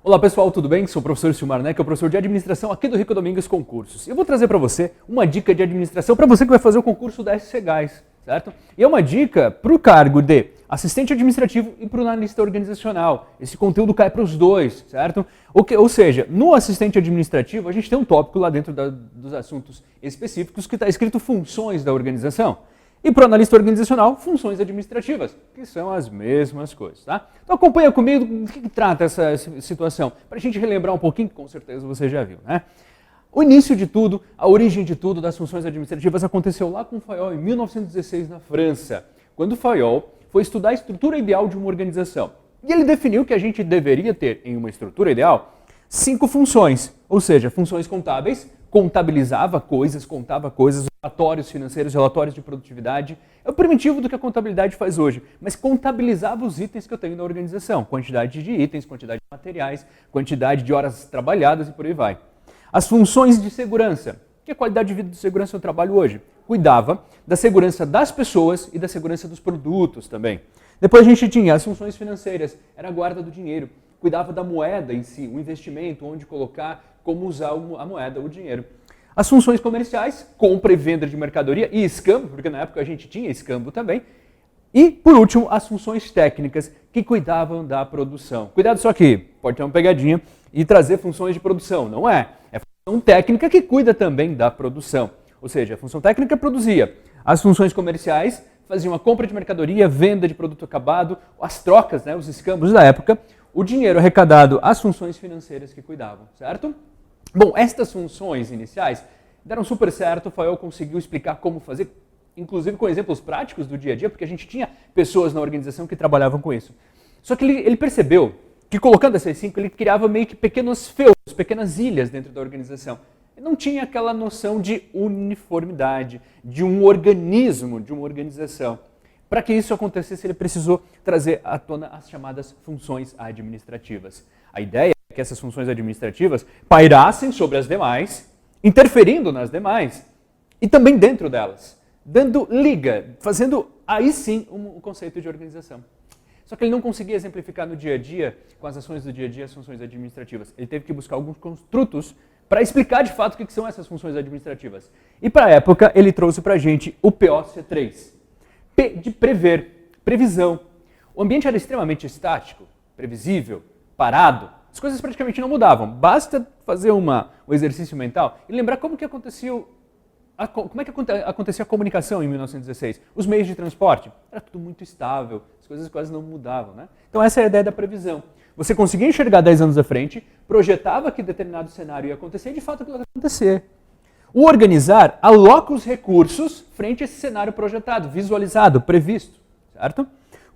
Olá pessoal, tudo bem? Sou o professor Silmar Neck, professor de administração aqui do Rico Domingues Concursos. Eu vou trazer para você uma dica de administração para você que vai fazer o concurso da SC Gás, certo? E é uma dica para o cargo de assistente administrativo e para o analista organizacional. Esse conteúdo cai para os dois, certo? Ou seja, no assistente administrativo a gente tem um tópico lá dentro dos assuntos específicos que está escrito funções da organização. E para o analista organizacional, funções administrativas, que são as mesmas coisas, tá? Então acompanha comigo do que trata essa situação, para a gente relembrar um pouquinho, que com certeza você já viu, né? O início de tudo, a origem de tudo das funções administrativas aconteceu lá com Fayol em 1916 na França, quando Fayol foi estudar a estrutura ideal de uma organização. E ele definiu que a gente deveria ter em uma estrutura ideal 5 funções, ou seja, funções contábeis, contabilizava coisas, contava coisas, relatórios financeiros, relatórios de produtividade. É o primitivo do que a contabilidade faz hoje, mas contabilizava os itens que eu tenho na organização, quantidade de itens, quantidade de materiais, quantidade de horas trabalhadas e por aí vai. As funções de segurança, que é a qualidade de vida de segurança no trabalho hoje, cuidava da segurança das pessoas e da segurança dos produtos também. Depois a gente tinha as funções financeiras, era a guarda do dinheiro, cuidava da moeda em si, o investimento, onde colocar, como usar a moeda, o dinheiro. As funções comerciais, compra e venda de mercadoria e escambo, porque na época a gente tinha escambo também. E, por último, as funções técnicas, que cuidavam da produção. Cuidado só que pode ter uma pegadinha e trazer funções de produção, não é? É a função técnica que cuida também da produção. Ou seja, a função técnica produzia. As funções comerciais faziam a compra de mercadoria, venda de produto acabado, as trocas, né, os escambos da época, o dinheiro arrecadado, as funções financeiras que cuidavam, certo? Bom, estas funções iniciais deram super certo, o Fayol conseguiu explicar como fazer, inclusive com exemplos práticos do dia a dia, porque a gente tinha pessoas na organização que trabalhavam com isso. Só que ele percebeu que colocando essas 5, ele criava meio que pequenos feudos, pequenas ilhas dentro da organização. Ele não tinha aquela noção de uniformidade, de um organismo, de uma organização. Para que isso acontecesse, ele precisou trazer à tona as chamadas funções administrativas. A ideia é que essas funções administrativas pairassem sobre as demais, interferindo nas demais e também dentro delas, dando liga, fazendo aí sim o conceito de organização. Só que ele não conseguia exemplificar no dia a dia, com as ações do dia a dia, as funções administrativas. Ele teve que buscar alguns construtos para explicar de fato o que são essas funções administrativas. E para a época, ele trouxe para a gente o POC3. P de prever, previsão. O ambiente era extremamente estático, previsível, parado. As coisas praticamente não mudavam. Basta fazer um exercício mental e lembrar como é que acontecia a comunicação em 1916. Os meios de transporte, era tudo muito estável, as coisas quase não mudavam, né? Então essa é a ideia da previsão. Você conseguia enxergar 10 anos à frente, projetava que determinado cenário ia acontecer e de fato aquilo ia acontecer. O organizar aloca os recursos frente a esse cenário projetado, visualizado, previsto, certo?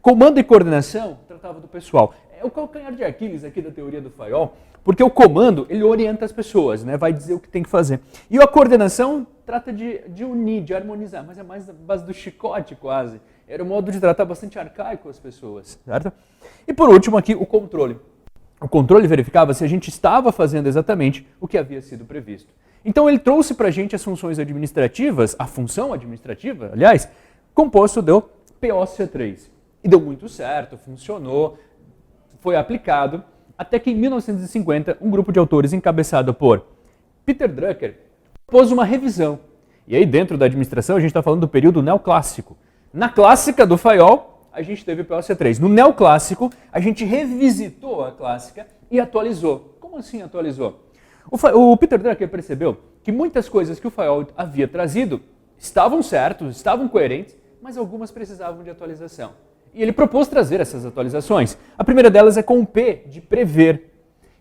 Comando e coordenação tratava do pessoal. É o calcanhar de Aquiles aqui da teoria do Fayol, porque o comando, ele orienta as pessoas, né? Vai dizer o que tem que fazer. E a coordenação trata de unir, de harmonizar, mas é mais na base do chicote quase. Era um modo de tratar bastante arcaico as pessoas, certo? E por último aqui, o controle. O controle verificava se a gente estava fazendo exatamente o que havia sido previsto. Então ele trouxe para a gente as funções administrativas, a função administrativa, aliás, composto do POC3. E deu muito certo, funcionou, foi aplicado, até que em 1950, um grupo de autores encabeçado por Peter Drucker propôs uma revisão. E aí dentro da administração a gente está falando do período neoclássico. Na clássica do Fayol, a gente teve o POC3. No neoclássico, a gente revisitou a clássica e atualizou. Como assim atualizou? O Peter Drucker percebeu que muitas coisas que o Fayol havia trazido estavam certos, estavam coerentes, mas algumas precisavam de atualização. E ele propôs trazer essas atualizações. A primeira delas é com o P de prever.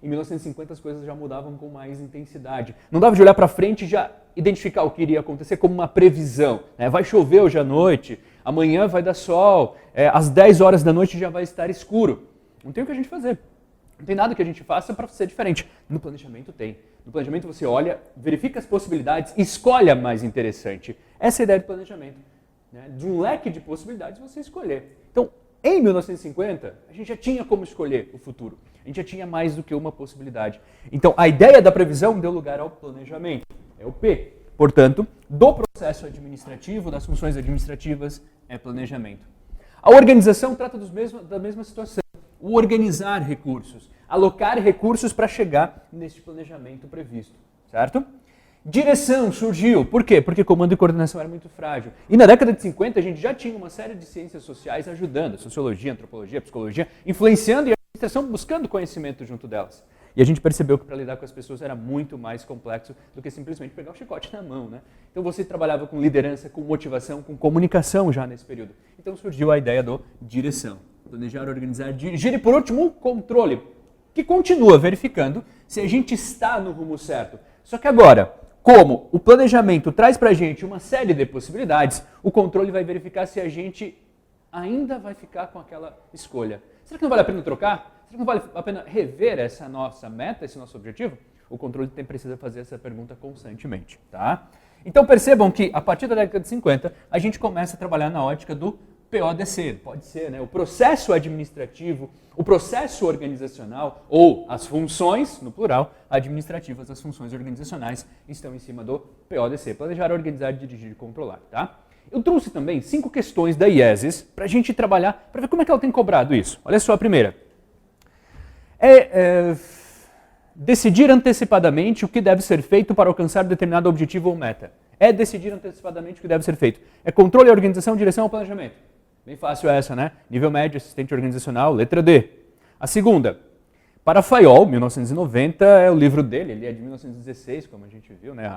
Em 1950 as coisas já mudavam com mais intensidade. Não dava de olhar para frente e já identificar o que iria acontecer como uma previsão, né? Vai chover hoje à noite, amanhã vai dar sol, às 10 horas da noite já vai estar escuro. Não tem o que a gente fazer. Não tem nada que a gente faça para ser diferente. No planejamento tem. No planejamento você olha, verifica as possibilidades, escolhe a mais interessante. Essa é a ideia do planejamento. Né? De um leque de possibilidades você escolher. Então, em 1950, a gente já tinha como escolher o futuro. A gente já tinha mais do que uma possibilidade. Então, a ideia da previsão deu lugar ao planejamento. É o P. Portanto, do processo administrativo, das funções administrativas, é planejamento. A organização trata da mesma situação. O organizar recursos. alocar recursos para chegar nesse planejamento previsto, certo? Direção surgiu. Por quê? Porque comando e coordenação era muito frágil. E na década de 50 a gente já tinha uma série de ciências sociais ajudando, sociologia, antropologia, psicologia, influenciando e a administração buscando conhecimento junto delas. E a gente percebeu que para lidar com as pessoas era muito mais complexo do que simplesmente pegar o chicote na mão, né? Então você trabalhava com liderança, com motivação, com comunicação já nesse período. Então surgiu a ideia do direção. Planejar, organizar, dirigir e por último o controle, que continua verificando se a gente está no rumo certo. Só que agora, como o planejamento traz para a gente uma série de possibilidades, o controle vai verificar se a gente ainda vai ficar com aquela escolha. Será que não vale a pena trocar? Será que não vale a pena rever essa nossa meta, esse nosso objetivo? O controle precisa fazer essa pergunta constantemente, tá? Então percebam que a partir da década de 50 a gente começa a trabalhar na ótica do PODC, pode ser, né? O processo administrativo, o processo organizacional ou as funções, no plural, administrativas, as funções organizacionais estão em cima do PODC, planejar, organizar, dirigir e controlar, tá? Eu trouxe também 5 questões da IESES para a gente trabalhar, para ver como é que ela tem cobrado isso. Olha só a primeira. Decidir antecipadamente o que deve ser feito para alcançar determinado objetivo ou meta. É decidir antecipadamente o que deve ser feito. É controle, organização, direção ou planejamento. Bem fácil essa, né? Nível médio, assistente organizacional, letra D. A segunda, para Fayol, 1990, é o livro dele, ele é de 1916, como a gente viu, né?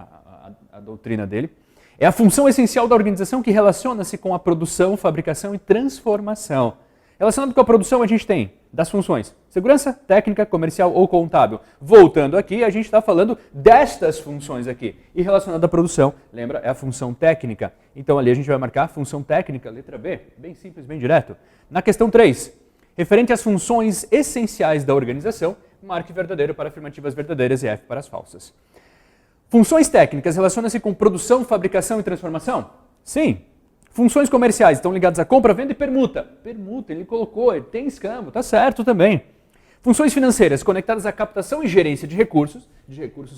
A doutrina dele. É a função essencial da organização que relaciona-se com a produção, fabricação e transformação. Relacionado com a produção, a gente tem das funções segurança, técnica, comercial ou contábil. Voltando aqui, a gente está falando destas funções aqui. E relacionado à produção, lembra, é a função técnica. Então ali a gente vai marcar função técnica, letra B, bem simples, bem direto. Na questão 3, referente às funções essenciais da organização, marque verdadeiro para afirmativas verdadeiras e F para as falsas. Funções técnicas relacionam-se com produção, fabricação e transformação? Sim. Funções comerciais estão ligadas a compra, venda e permuta. Permuta, ele colocou, ele tem escambo, tá certo também. Funções financeiras conectadas à captação e gerência de recursos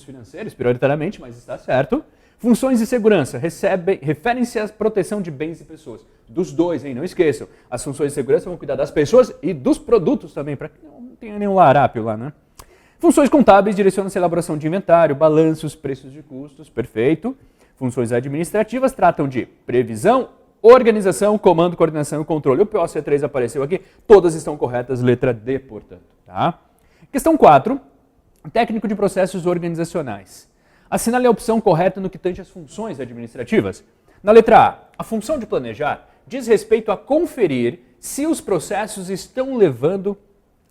financeiros, prioritariamente, mas está certo. Funções de segurança referem-se à proteção de bens e pessoas. Dos dois, hein? Não esqueçam. As funções de segurança vão cuidar das pessoas e dos produtos também, para que não tenha nenhum larápio lá, né? Funções contábeis direcionam-se à elaboração de inventário, balanços, preços de custos, perfeito. Funções administrativas tratam de previsão, organização, comando, coordenação e controle. O POC3 apareceu aqui, todas estão corretas, letra D, portanto. Tá? Questão 4, técnico de processos organizacionais. Assinale a opção correta no que tange às funções administrativas. Na letra A função de planejar diz respeito a conferir se os processos estão levando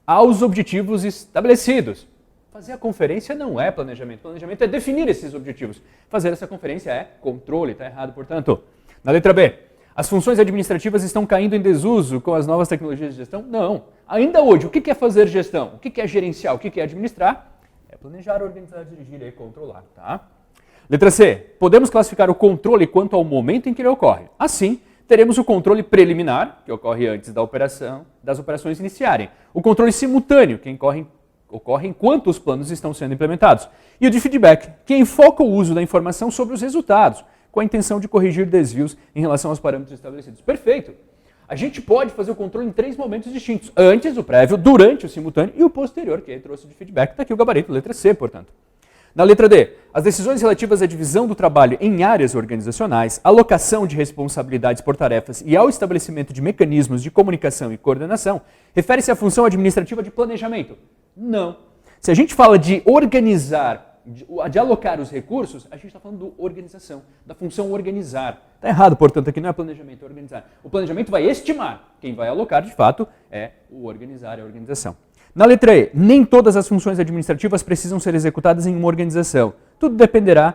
aos objetivos estabelecidos. Fazer a conferência não é planejamento. Planejamento é definir esses objetivos. Fazer essa conferência é controle, está errado, portanto. Na letra B, as funções administrativas estão caindo em desuso com as novas tecnologias de gestão? Não. Ainda hoje, o que é fazer gestão? O que é gerenciar? O que é administrar? É planejar, organizar, dirigir e controlar, tá? Letra C, podemos classificar o controle quanto ao momento em que ele ocorre. Assim, teremos o controle preliminar, que ocorre antes das operações iniciarem. O controle simultâneo, que ocorre enquanto os planos estão sendo implementados. E o de feedback, que enfoca o uso da informação sobre os resultados, com a intenção de corrigir desvios em relação aos parâmetros estabelecidos. Perfeito! A gente pode fazer o controle em 3 momentos distintos. Antes, o prévio, durante o simultâneo e o posterior, que aí trouxe de feedback. Está aqui o gabarito, letra C, portanto. Na letra D, as decisões relativas à divisão do trabalho em áreas organizacionais, alocação de responsabilidades por tarefas e ao estabelecimento de mecanismos de comunicação e coordenação, refere-se à função administrativa de planejamento? Não. Se a gente fala de organizar, de alocar os recursos, a gente está falando do organização, da função organizar. Está errado, portanto, aqui não é planejamento, é organizar. O planejamento vai estimar. Quem vai alocar, de fato, é o organizar, é a organização. Na letra E, nem todas as funções administrativas precisam ser executadas em uma organização. Tudo dependerá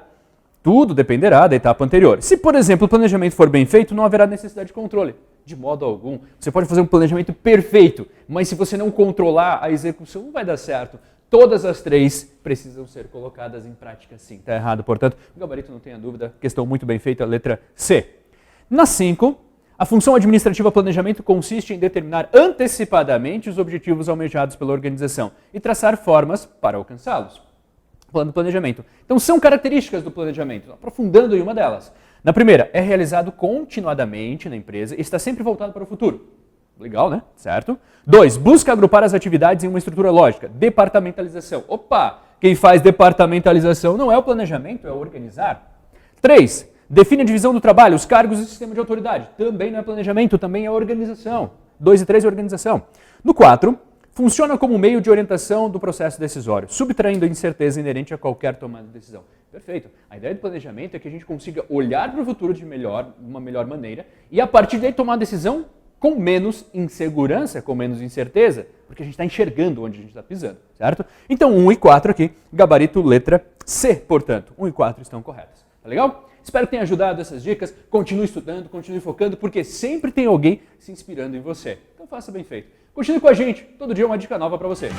da etapa anterior. Se, por exemplo, o planejamento for bem feito, não haverá necessidade de controle. De modo algum. Você pode fazer um planejamento perfeito, mas se você não controlar a execução, não vai dar certo. Todas as 3 precisam ser colocadas em prática sim. Está errado, portanto, o gabarito não tenha dúvida, questão muito bem feita, letra C. Na 5, a função administrativa planejamento consiste em determinar antecipadamente os objetivos almejados pela organização e traçar formas para alcançá-los. Plano de planejamento. Então, são características do planejamento, aprofundando em uma delas. Na primeira, é realizado continuadamente na empresa e está sempre voltado para o futuro. Legal, né? Certo. 2, busca agrupar as atividades em uma estrutura lógica. Departamentalização. Opa! Quem faz departamentalização não é o planejamento, é o organizar. 3, define a divisão do trabalho, os cargos e o sistema de autoridade. Também não é planejamento, também é organização. 2 e 3 é organização. No 4, funciona como meio de orientação do processo decisório, subtraindo a incerteza inerente a qualquer tomada de decisão. Perfeito. A ideia do planejamento é que a gente consiga olhar para o futuro de uma melhor maneira e a partir daí tomar a decisão com menos insegurança, com menos incerteza, porque a gente está enxergando onde a gente está pisando, certo? Então 1 e 4 aqui, gabarito letra C, portanto, 1 e 4 estão corretos. Tá legal? Espero que tenha ajudado essas dicas. Continue estudando, continue focando, porque sempre tem alguém se inspirando em você. Então faça bem feito. Continue com a gente, todo dia uma dica nova para você.